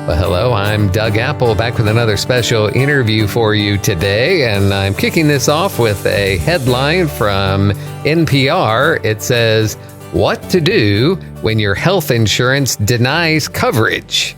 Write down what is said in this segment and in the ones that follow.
Well, hello, I'm Doug Apple, back with another special interview for you today, and I'm kicking this off with a headline from NPR. It says, "What to do when your health insurance denies coverage."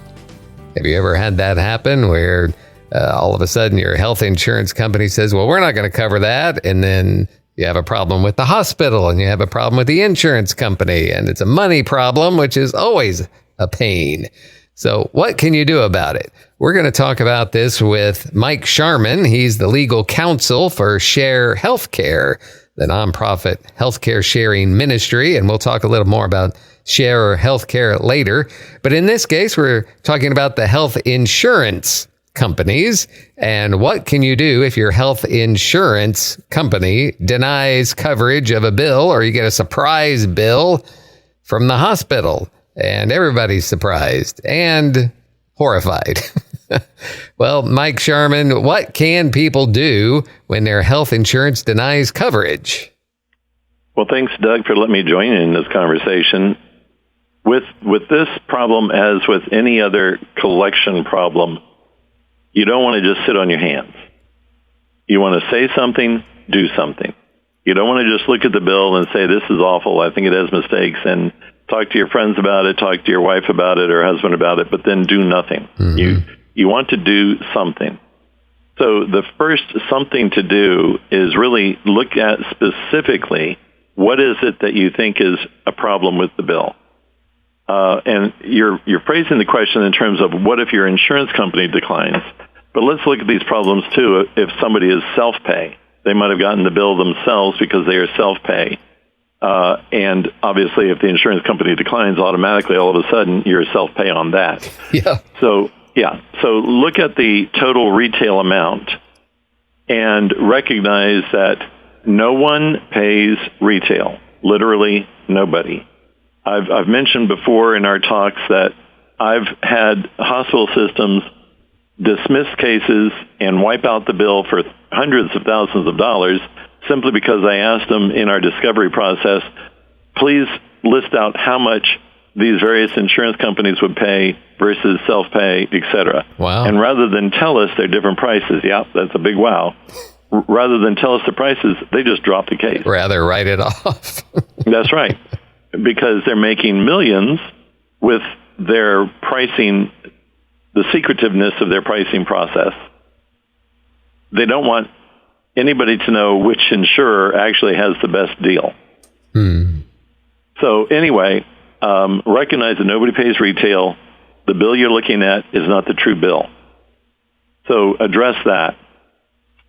Have you ever had that happen where all of a sudden your health insurance company says, well, we're not going to cover that, and then you have a problem with the hospital, and you have a problem with the insurance company, and it's a money problem, which is always a pain. So what can you do about it? We're going to talk about this with Mike Sharman. He's the legal counsel for Share Healthcare, the nonprofit healthcare sharing ministry. And we'll talk a little more about Share Healthcare later. But in this case, we're talking about the health insurance companies. And what can you do if your health insurance company denies coverage of a bill, or you get a surprise bill from the hospital? And everybody's surprised and horrified. Well, Mike Sharman, what can people do when their health insurance denies coverage? Well, thanks, Doug, for letting me join in this conversation. With this problem, as with any other collection problem, you don't want to just sit on your hands. You want to say something, do something. You don't want to just look at the bill and say, this is awful, I think it has mistakes, and talk to your friends about it, talk to your wife about it or husband about it, but then do nothing. Mm-hmm. You want to do something. So the first something to do is really look at specifically what is it that you think is a problem with the bill. And you're phrasing the question in terms of what if your insurance company declines. But let's look at these problems too. If somebody is self-pay, they might have gotten the bill themselves because they are self-pay. And obviously, if the insurance company declines automatically, all of a sudden, you're self-pay on that. Yeah. So look at the total retail amount and recognize that no one pays retail, literally nobody. I've mentioned before in our talks that I've had hospital systems dismiss cases and wipe out the bill for hundreds of thousands of dollars simply because I asked them in our discovery process, please list out how much these various insurance companies would pay versus self-pay, et cetera. Wow. And rather than tell us their different prices, that's a big wow. Rather than tell us the prices, they just drop the case. Rather write it off. That's right. Because they're making millions with their pricing, the secretiveness of their pricing process. They don't want anybody to know which insurer actually has the best deal. So anyway, recognize that nobody pays retail. The bill you're looking at is not the true bill. So address that.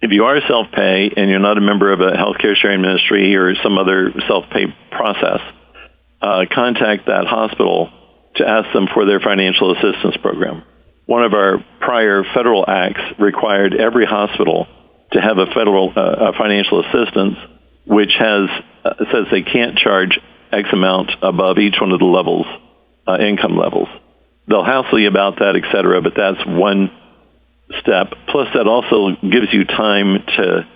If you are self-pay and you're not a member of a healthcare sharing ministry or some other self-pay process, contact that hospital to ask them for their financial assistance program. One of our prior federal acts required every hospital to have a federal financial assistance, which says they can't charge X amount above each one of the levels, income levels. They'll hassle you about that, et cetera, but that's one step. Plus, that also gives you time to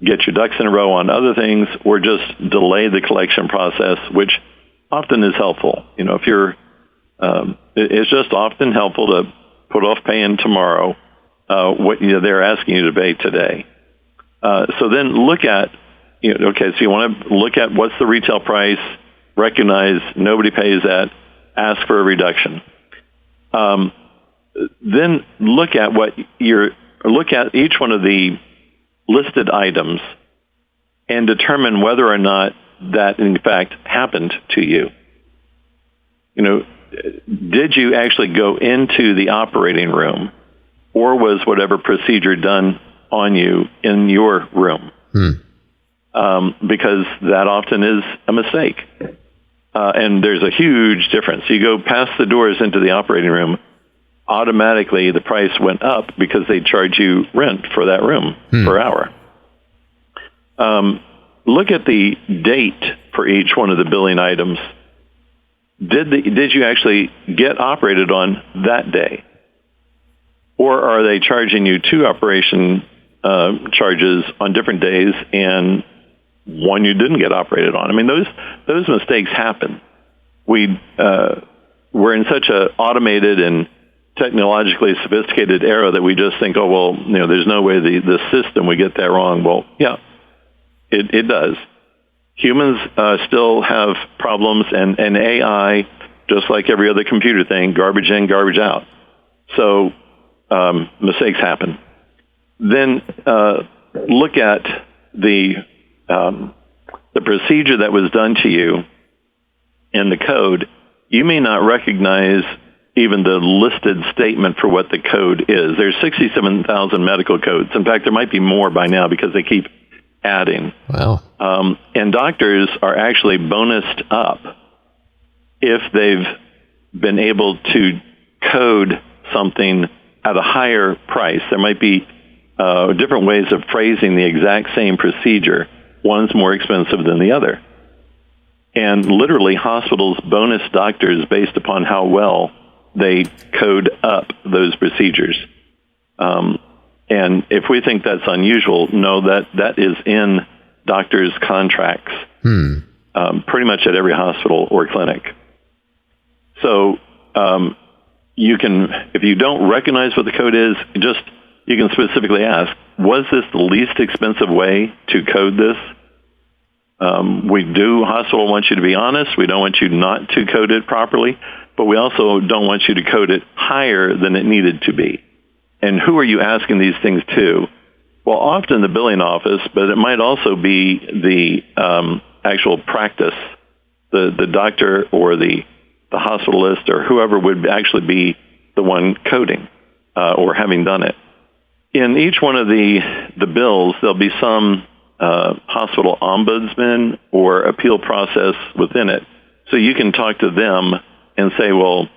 get your ducks in a row on other things or just delay the collection process, which often is helpful. If you're, it's just often helpful to put off paying tomorrow what they're asking you to pay today. So then look at, so you want to look at what's the retail price, recognize nobody pays that, ask for a reduction. Then look at each one of the listed items and determine whether or not that in fact happened to you. Did you actually go into the operating room, or was whatever procedure done on you in your room? Because that often is a mistake. And there's a huge difference. You go past the doors into the operating room, automatically the price went up because they charge you rent for that room per hour. Look at the date for each one of the billing items. Did you actually get operated on that day? Or are they charging you two operation charges on different days and one you didn't get operated on? I mean, those mistakes happen. We're in such a automated and technologically sophisticated era that we just think, oh, well, there's no way the system would get that wrong. Well, yeah, it does. Humans still have problems, and AI, just like every other computer thing, garbage in, garbage out. So mistakes happen. Then look at the procedure that was done to you in the code. You may not recognize even the listed statement for what the code is. There's 67,000 medical codes. In fact, there might be more by now because they keep adding. Wow. And doctors are actually bonused up if they've been able to code something at a higher price. There might be different ways of phrasing the exact same procedure. One's more expensive than the other. And literally, hospitals bonus doctors based upon how well they code up those procedures. And if we think that's unusual, no, that is in doctors' contracts, pretty much at every hospital or clinic. So you can, if you don't recognize what the code is, you can specifically ask, was this the least expensive way to code this? Hospital wants you to be honest. We don't want you not to code it properly, but we also don't want you to code it higher than it needed to be. And who are you asking these things to? Well, often the billing office, but it might also be the actual practice, the doctor or the hospitalist or whoever would actually be the one coding or having done it. In each one of the bills, there'll be some hospital ombudsman or appeal process within it. So you can talk to them and say, well,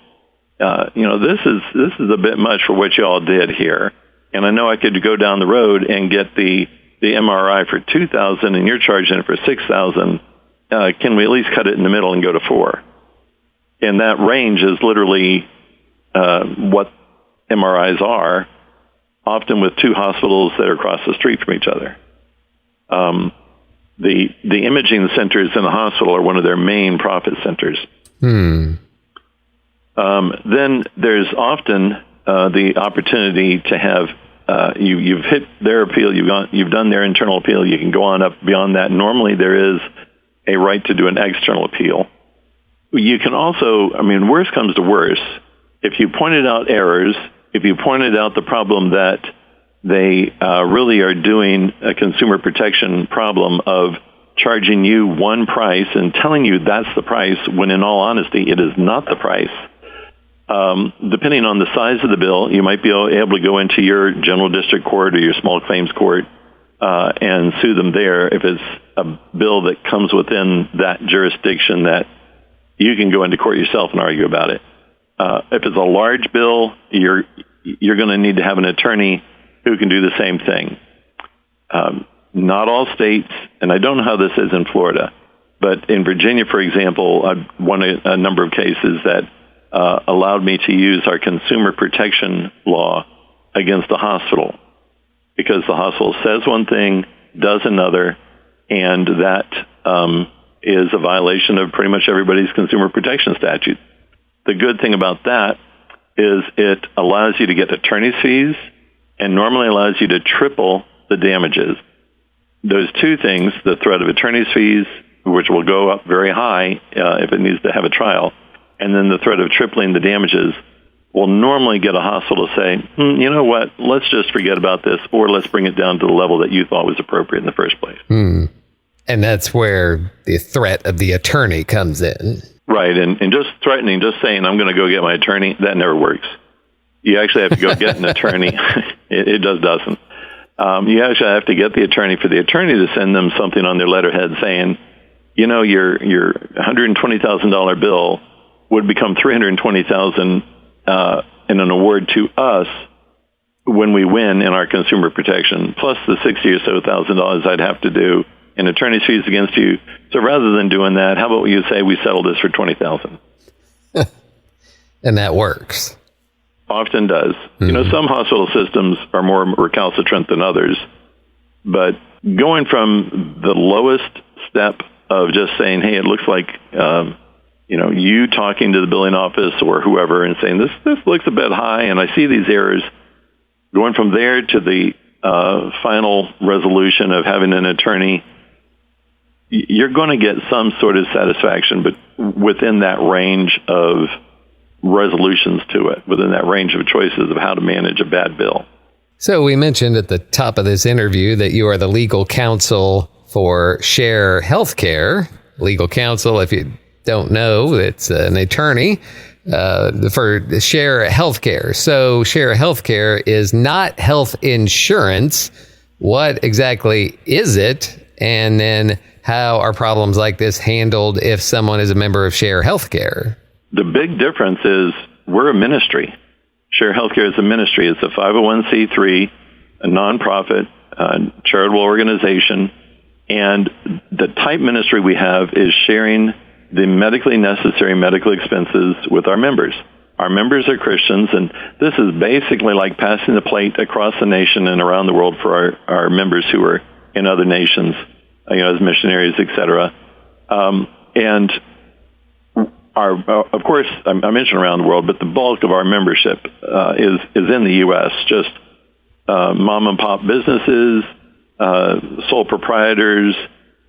this is a bit much for what y'all did here. And I know I could go down the road and get the MRI for $2,000 and you're charging it for $6,000. Can we at least cut it in the middle and go to $4,000? And that range is literally what MRIs are, often with two hospitals that are across the street from each other. The imaging centers in the hospital are one of their main profit centers. Then there's often the opportunity to have you've hit their appeal, you've done their internal appeal, you can go on up beyond that. Normally there is a right to do an external appeal. You can also, worst comes to worst, if you pointed out errors, if you pointed out the problem that they really are doing a consumer protection problem of charging you one price and telling you that's the price, when in all honesty, it is not the price. Depending on the size of the bill, you might be able to go into your general district court or your small claims court and sue them there if it's a bill that comes within that jurisdiction that you can go into court yourself and argue about it. If it's a large bill, you're going to need to have an attorney who can do the same thing. Not all states, and I don't know how this is in Florida, but in Virginia, for example, I've won a number of cases that allowed me to use our consumer protection law against the hospital, because the hospital says one thing, does another, and that is a violation of pretty much everybody's consumer protection statute. The good thing about that is it allows you to get attorney's fees and normally allows you to triple the damages. Those two things, the threat of attorney's fees, which will go up very high if it needs to have a trial, and then the threat of tripling the damages, will normally get a hospital to say, you know what, let's just forget about this, or let's bring it down to the level that you thought was appropriate in the first place. And that's where the threat of the attorney comes in. Right, and just threatening, just saying, I'm going to go get my attorney, that never works. You actually have to go get an attorney. It doesn't. You actually have to get the attorney for the attorney to send them something on their letterhead saying, your $120,000 bill would become $320,000 in an award to us when we win in our consumer protection, plus the $60,000 or so $1,000 I'd have to do in attorney's fees against you. So rather than doing that, how about you say we settle this for $20,000? And that works. Often does. Some hospital systems are more recalcitrant than others, but going from the lowest step of just saying, hey, it looks like you talking to the billing office or whoever and saying, this looks a bit high, and I see these errors, going from there to the final resolution of having an attorney, you're going to get some sort of satisfaction, but within that range of resolutions to it, within that range of choices of how to manage a bad bill. So we mentioned at the top of this interview that you are the legal counsel for Share Healthcare. Legal counsel, if you don't know, it's an attorney for Share Healthcare. So Share Healthcare is not health insurance. What exactly is it? And then how are problems like this handled if someone is a member of Share Healthcare? The big difference is we're a ministry. Share Healthcare is a ministry. It's a 501c3, a nonprofit, charitable organization. And the type ministry we have is sharing the medically necessary medical expenses with our members. Our members are Christians, and this is basically like passing the plate across the nation and around the world for our members who are in other nations, as missionaries, etc. And of course, I mentioned around the world, but the bulk of our membership is in the U.S., just mom and pop businesses, sole proprietors,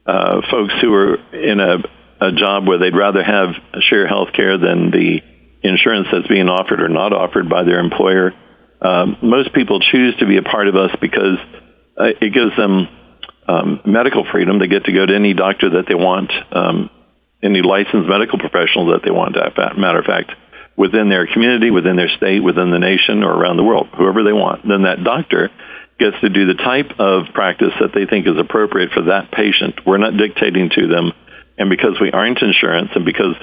folks who are in a job where they'd rather have Share Healthcare than the insurance that's being offered or not offered by their employer. Most people choose to be a part of us because it gives them medical freedom. They get to go to any doctor that they want, any licensed medical professional that they want, matter of fact, within their community, within their state, within the nation, or around the world, whoever they want. Then that doctor gets to do the type of practice that they think is appropriate for that patient. We're not dictating to them. And because we aren't insurance, and because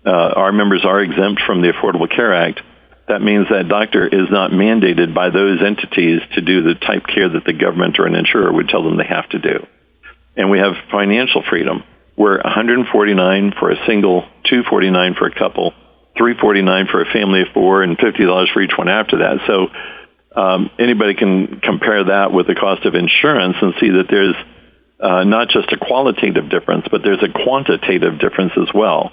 our members are exempt from the Affordable Care Act, that means that doctor is not mandated by those entities to do the type care that the government or an insurer would tell them they have to do. And we have financial freedom. We're $149 for a single, $249 for a couple, $349 for a family of four, and $50 for each one after that. So anybody can compare that with the cost of insurance and see that there's not just a qualitative difference, but there's a quantitative difference as well.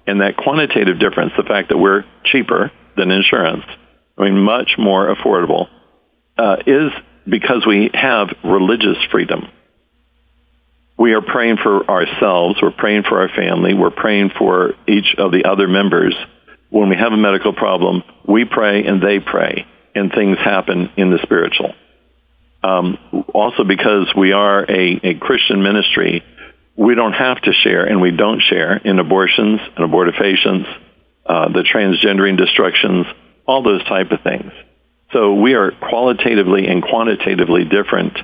And that quantitative difference, the fact that we're cheaper than insurance, much more affordable, is because we have religious freedom. We are praying for ourselves, we're praying for our family, we're praying for each of the other members. When we have a medical problem, we pray and they pray, and things happen in the spiritual. Also, because we are a Christian ministry, we don't have to share, and we don't share in abortions and abortifacients, the transgendering destructions, all those type of things. So we are qualitatively and quantitatively different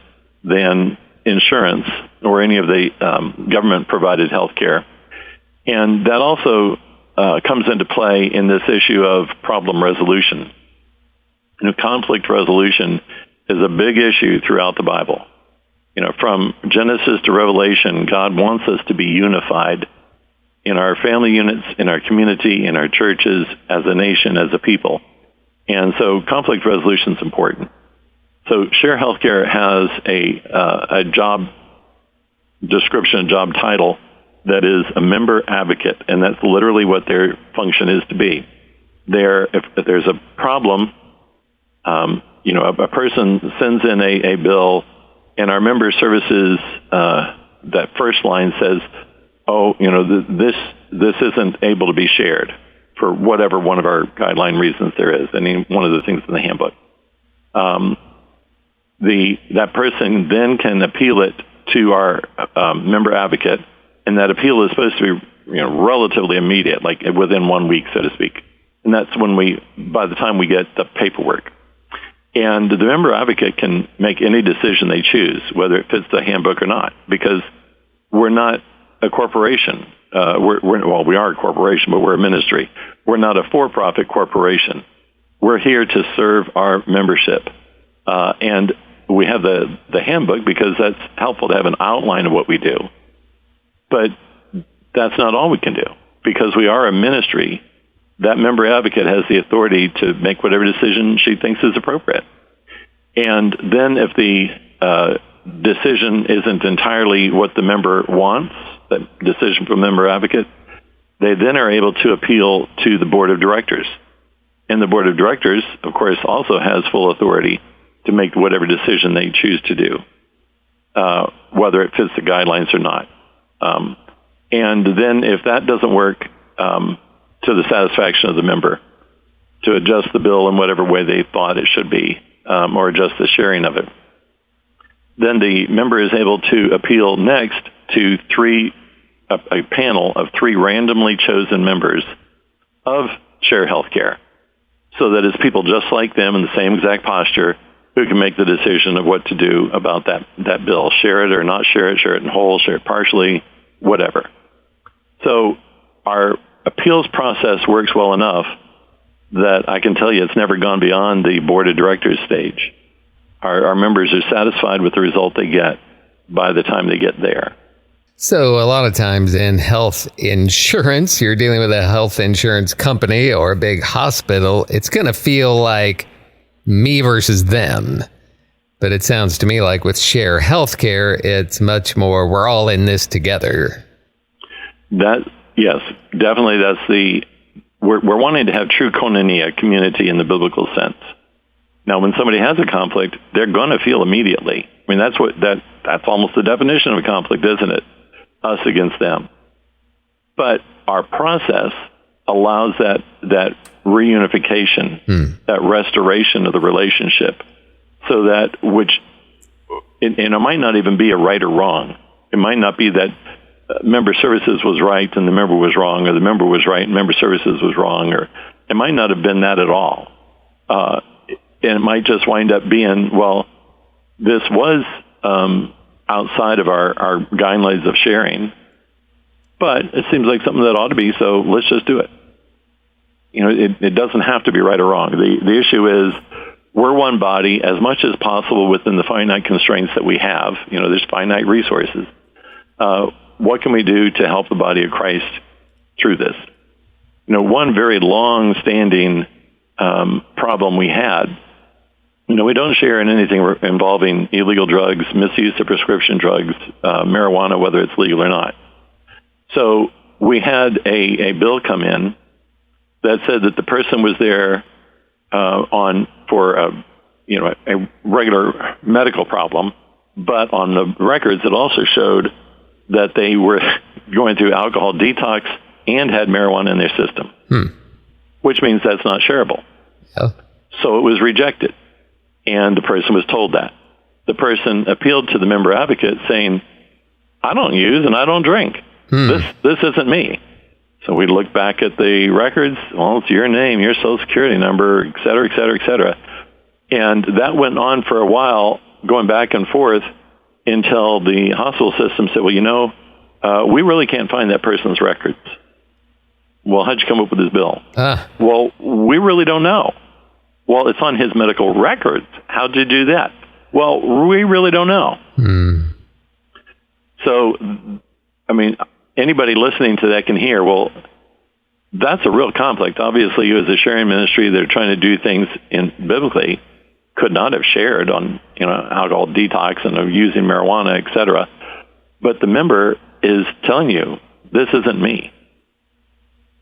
than insurance or any of the government-provided health care. And that also comes into play in this issue of problem resolution. Conflict resolution is a big issue throughout the Bible. From Genesis to Revelation, God wants us to be unified in our family units, in our community, in our churches, as a nation, as a people. And so conflict resolution is important. So Share Healthcare has a job description, a job title that is a member advocate, and that's literally what their function is to be. If there's a problem, a person sends in a bill, and our member services, that first line says, this isn't able to be shared for whatever one of our guideline reasons there is, any one of the things in the handbook. That person then can appeal it to our member advocate, and that appeal is supposed to be relatively immediate, like within 1 week, so to speak. And that's by the time we get the paperwork. And the member advocate can make any decision they choose, whether it fits the handbook or not, because we're not a corporation. We are a corporation, but we're a ministry. We're not a for-profit corporation. We're here to serve our membership. And we have the handbook because that's helpful to have an outline of what we do. But that's not all we can do. Because we are a ministry, that member advocate has the authority to make whatever decision she thinks is appropriate. And then if the decision isn't entirely what the member wants, that decision from member advocate, They then are able to appeal to the board of directors. And the board of directors, of course, also has full authority to make whatever decision they choose to do, whether it fits the guidelines or not. And then if that doesn't work to the satisfaction of the member, to adjust the bill in whatever way they thought it should be, or adjust the sharing of it, then the member is able to appeal next to a panel of 3 randomly chosen members of Share Healthcare, so that it's people just like them in the same exact posture who can make the decision of what to do about that bill. Share it or not share it in whole, share it partially, whatever. So our appeals process works well enough that I can tell you it's never gone beyond the board of directors stage. Our members are satisfied with the result they get by the time they get there. So a lot of times in health insurance, you're dealing with a health insurance company or a big hospital. It's going to feel like me versus them. But it sounds to me like with Share Healthcare, it's much more, we're all in this together. Yes, definitely. We're wanting to have true koinonia, community in the biblical sense. Now, when somebody has a conflict, they're going to feel immediately. I mean, that's almost the definition of a conflict, isn't it? Us against them. But our process allows that reunification, that restoration of the relationship, so that and it might not even be a right or wrong. It might not be that member services was right and the member was wrong, or the member was right and member services was wrong, or it might not have been that at all. And it might just wind up being, well, this was outside of our guidelines of sharing, but it seems like something that ought to be, so let's just do it. It doesn't have to be right or wrong. The issue is we're one body as much as possible within the finite constraints that we have. There's finite resources. What can we do to help the body of Christ through this? One very long-standing problem we had, we don't share in anything involving illegal drugs, misuse of prescription drugs, marijuana, whether it's legal or not. So we had a bill come in that said that the person was there for a regular medical problem, but on the records it also showed that they were going through alcohol detox and had marijuana in their system, which means that's not shareable. Oh. So it was rejected, and the person was told that. The person appealed to the member advocate saying, I don't use and I don't drink. This isn't me. So we looked back at the records. Well, it's your name, your social security number, et cetera, et cetera, et cetera. And that went on for a while, going back and forth, until the hospital system said, well, we really can't find that person's records. Well, how'd you come up with this bill? Well, we really don't know. Well, it's on his medical records. How'd you do that? Well, we really don't know. So, anybody listening to that can hear, well, that's a real conflict. Obviously, you as a sharing ministry that are trying to do things biblically could not have shared on, alcohol detox and using marijuana, et cetera. But the member is telling you, this isn't me.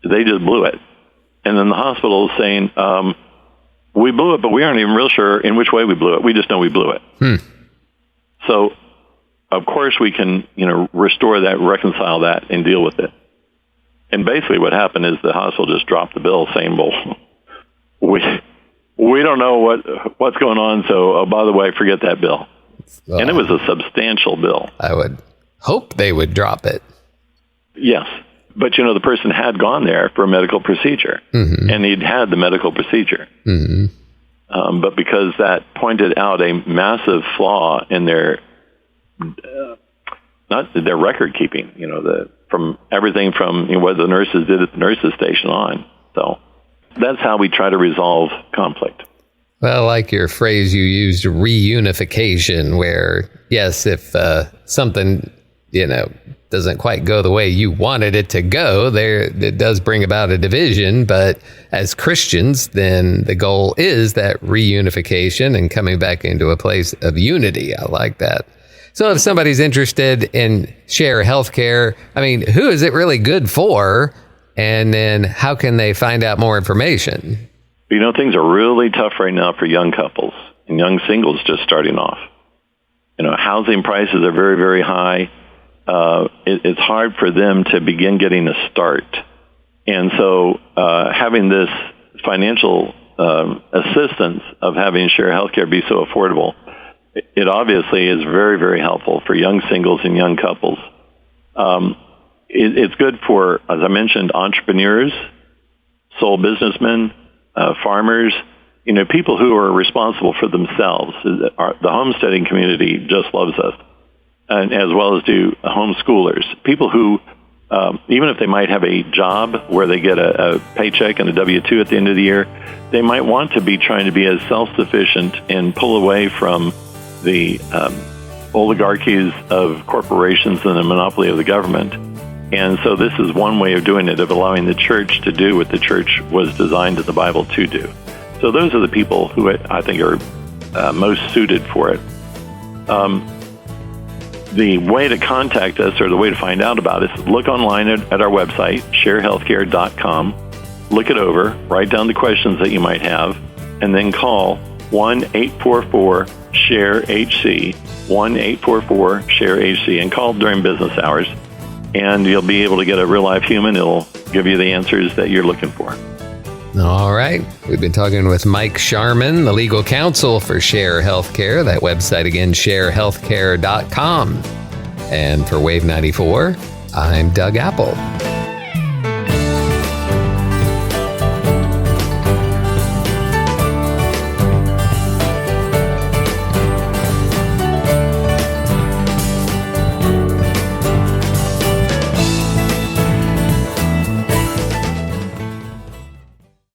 They just blew it. And then the hospital is saying, we blew it, but we aren't even real sure in which way we blew it. We just know we blew it. So, of course, we can, restore that, reconcile that, and deal with it. And basically what happened is the hospital just dropped the bill saying, well, we don't know what's going on, so, by the way, forget that bill. And it was a substantial bill. I would hope they would drop it. Yes. But, the person had gone there for a medical procedure, and he'd had the medical procedure. But because that pointed out a massive flaw in their, not their record keeping, from everything from what the nurses did at the nurses station on. So that's how we try to resolve conflict. Well, like your phrase you used, reunification, where, yes, if something, doesn't quite go the way you wanted it to go, it does bring about a division. But as Christians, then the goal is that reunification and coming back into a place of unity. I like that. So if somebody's interested in Share Healthcare, who is it really good for? And then how can they find out more information? Things are really tough right now for young couples and young singles just starting off. Housing prices are very, very high. It's hard for them to begin getting a start. And so having this financial assistance of having Share Healthcare be so affordable, it obviously is very, very helpful for young singles and young couples. It's good for, as I mentioned, entrepreneurs, sole businessmen, farmers, people who are responsible for themselves. The homesteading community just loves us, and as well as do homeschoolers. People who, even if they might have a job where they get a paycheck and a W-2 at the end of the year, they might want to be trying to be as self-sufficient and pull away from the oligarchies of corporations and the monopoly of the government. And so this is one way of doing it, of allowing the church to do what the church was designed in the Bible to do. So those are the people who I think are most suited for it. The way to contact us, or the way to find out about it, is look online at our website, sharehealthcare.com. Look it over, write down the questions that you might have, and then call 1-844-SHARE-HC, 1-844-SHARE-HC, and call during business hours. And you'll be able to get a real-life human. It'll give you the answers that you're looking for. All right. We've been talking with Mike Sharman, the legal counsel for Share Healthcare. That website again, sharehealthcare.com. And for Wave 94, I'm Doug Apple.